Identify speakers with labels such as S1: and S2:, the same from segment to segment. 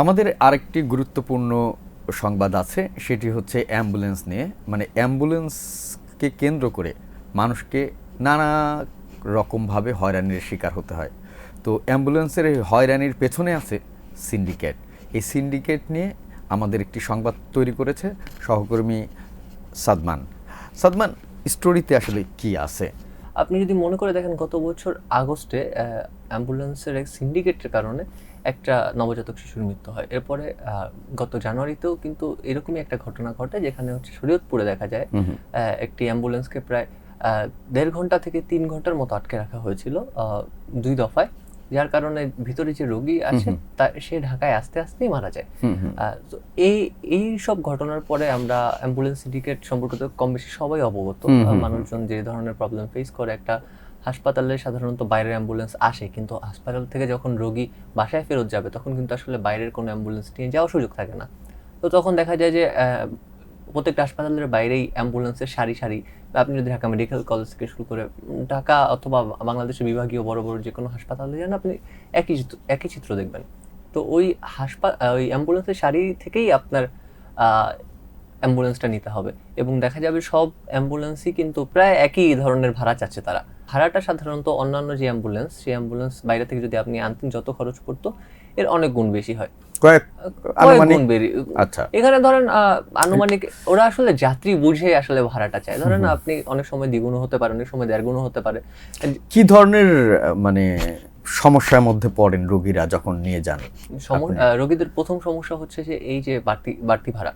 S1: আমাদের আরেকটি গুরুত্বপূর্ণ সংবাদ আছে, সেটি হচ্ছে অ্যাম্বুলেন্স নিয়ে। মানে অ্যাম্বুলেন্সকে কেন্দ্র করে মানুষকে নানা রকমভাবে হয়রানির শিকার হতে হয়। তো অ্যাম্বুলেন্সের এই হয়রানির পেছনে আছে সিন্ডিকেট। এই সিন্ডিকেট নিয়ে আমাদের একটি সংবাদ তৈরি করেছে সহকর্মী সাদমান। সাদমান, স্টোরিতে আসলে কি আছে?
S2: আপনি যদি মনে করে দেখেন, গত বছর আগস্টে অ্যাম্বুলেন্সের এক সিন্ডিকেটের কারণে একটা নবজাতক শিশুর মৃত্যু হয়। এরপরে গত জানুয়ারিতেও কিন্তু এরকমই একটা ঘটনা ঘটে, যেখানে হচ্ছে শরীয়তপুরে দেখা যায় একটি অ্যাম্বুলেন্সকে প্রায় 1.5 ঘন্টা থেকে 3 ঘন্টার মতো আটকে রাখা হয়েছিল 2 দফায়, যার কারণে ভিতরে যে রোগী আছে সে ঢাকায় আসতে আসতেই মারা যায়। তো এই সব ঘটনার পরে আমরা অ্যাম্বুলেন্স সিন্ডিকেট সম্পর্কে তো কম বেশি সবাই অবগত। মানুষজন যে ধরনের প্রবলেম ফেস করে, একটা হাসপাতালে সাধারণত বাইরের অ্যাম্বুলেন্স আসে, কিন্তু হাসপাতাল থেকে যখন রোগী বাসায় ফেরত যাবে তখন কিন্তু আসলে বাইরের কোনো অ্যাম্বুলেন্স নিয়ে যাওয়ার সুযোগ থাকে না। তো তখন দেখা যায় যে প্রত্যেকটা হাসপাতালের বাইরেই অ্যাম্বুলেন্সের সারি সারি, আপনি যদি ঢাকা মেডিকেল কলেজ থেকে শুরু করে ঢাকা অথবা বাংলাদেশের বিভাগীয় বড় বড় যে কোনো হাসপাতালে যান, আপনি একই চিত্র দেখবেন। তো ওই ওই অ্যাম্বুলেন্সের সারি থেকেই আপনার অ্যাম্বুলেন্সটা নিতে হবে, এবং দেখা যাবে সব অ্যাম্বুলেন্সই কিন্তু প্রায় একই ধরনের ভাড়া চাচ্ছে তারা। ভাড়াটা সাধারণত অন্যান্য যে অ্যাম্বুলেন্স, সেই অ্যাম্বুলেন্স বাইরে থেকে যদি আপনি আনতেন যত খরচ পড়তো, এর অনেক গুণ বেশি হয়।
S1: কয়েক
S2: গুণ বেশি।
S1: আচ্ছা,
S2: এখানে ধরেন আনুমানিক ওরা আসলে যাত্রী বুঝে আসলে ভাড়াটা চায়। ধরেন আপনি অনেক সময় দ্বিগুণ হতে পারে, অনেক সময় 1.5 গুণ হতে পারে।
S1: কি ধরনের মানে সমস্যার মধ্যে পড়েন রোগীরা যখন নিয়ে যান?
S2: রোগীদের প্রথম সমস্যা হচ্ছে যে এই যে বাড়তি ভাড়া।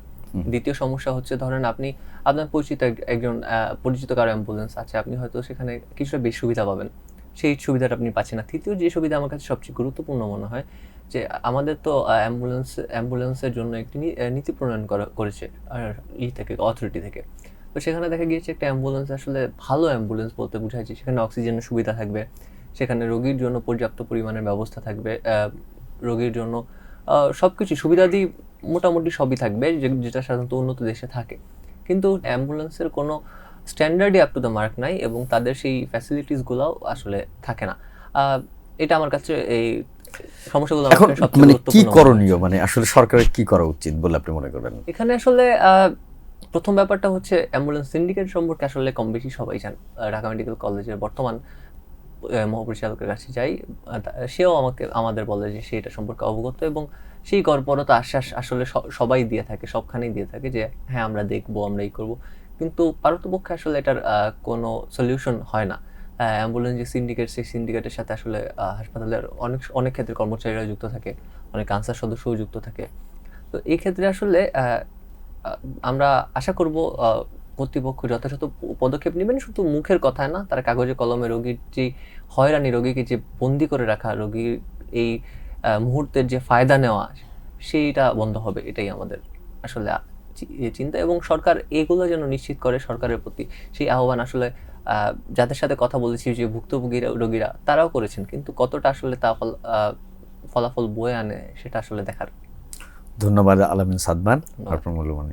S2: দ্বিতীয় সমস্যা হচ্ছে, ধরেন আপনার পরিচিত একজন পরিচিত কারো অ্যাম্বুলেন্স আছে, আপনি হয়তো সেখানে কিছুটা বেশি সুবিধা পাবেন, সেই সুবিধাটা আপনি পাচ্ছেন না। তৃতীয় যে সুবিধা আমার কাছে সবচেয়ে গুরুত্বপূর্ণ মনে হয়, যে আমাদের তো অ্যাম্বুলেন্সের জন্য একটি নীতি প্রণয়ন করেছে থেকে, অথরিটি থেকে। তো সেখানে দেখা গিয়েছে একটা অ্যাম্বুলেন্স আসলে ভালো অ্যাম্বুলেন্স বলতে বোঝায় যে সেখানে অক্সিজেনের সুবিধা থাকবে, সেখানে রোগীর জন্য পর্যাপ্ত পরিমাণের ব্যবস্থা থাকবে, রোগীর জন্য সবকিছু সুবিধাদি মোটামুটি সবই থাকবে, যেটা সাধারণত উন্নত দেশে থাকে। কিন্তু অ্যাম্বুলেন্সের কোনো স্ট্যান্ডার্ডই আপ টু দ্য মার্ক নাই, এবং তাদের সেই ফ্যাসিলিটিসগুলোও আসলে থাকে না। এটা আমার কাছে এই সমস্যাগুলো
S1: এখন মানে কি করণীয়, মানে আসলে সরকারের কি করা উচিত বলে আপনি মনে করেন?
S2: এখানে আসলে প্রথম ব্যাপারটা হচ্ছে, অ্যাম্বুলেন্স সিন্ডিকেট সম্পর্কে আসলে কম বেশি সবাই জান। ঢাকা মেডিকেল কলেজের বর্তমান মহাপরিচালকের কাছে যাই, সেও আমাদের বলে যে সে এটা সম্পর্কে অবগত, এবং সেই গড়পড়তা আশ্বাস আসলে সবাই দিয়ে থাকে, সবখানেই দিয়ে থাকে যে হ্যাঁ আমরা দেখবো, আমরা এই করবো। কিন্তু পারতপক্ষে আসলে এটার কোনো সলিউশন হয় না। অ্যাম্বুলেন্স যে সিন্ডিকেট, সেই সিন্ডিকেটের সাথে আসলে হাসপাতালের অনেক ক্ষেত্রে কর্মচারীরা যুক্ত থাকে, অনেক আনসার সদস্যও যুক্ত থাকে। তো এই ক্ষেত্রে আসলে আমরা আশা করব কর্তৃপক্ষ যথাযথ পদক্ষেপ নেবেন, শুধু মুখের কথায় না, তারা কাগজে কলমে রোগীর যে হয়রানি, রোগীকে যে বন্দি করে রাখা, রোগীর এই মুহূর্তের যে ফায়দা নেওয়া, সেইটা বন্ধ হবে, এটাই আমাদের আসলে চিন্তা। এবং সরকার এগুলো যেন নিশ্চিত করে, সরকারের প্রতি সেই আহ্বান আসলে যাদের সাথে কথা বলেছি, যে ভুক্তভোগী রোগীরা, তারাও করেছেন, কিন্তু কতটা আসলে তা ফলাফল বয়ে আনে সেটা আসলে দেখার।
S1: ধন্যবাদ আলামিন সাদমান, আপনার মূল্যবান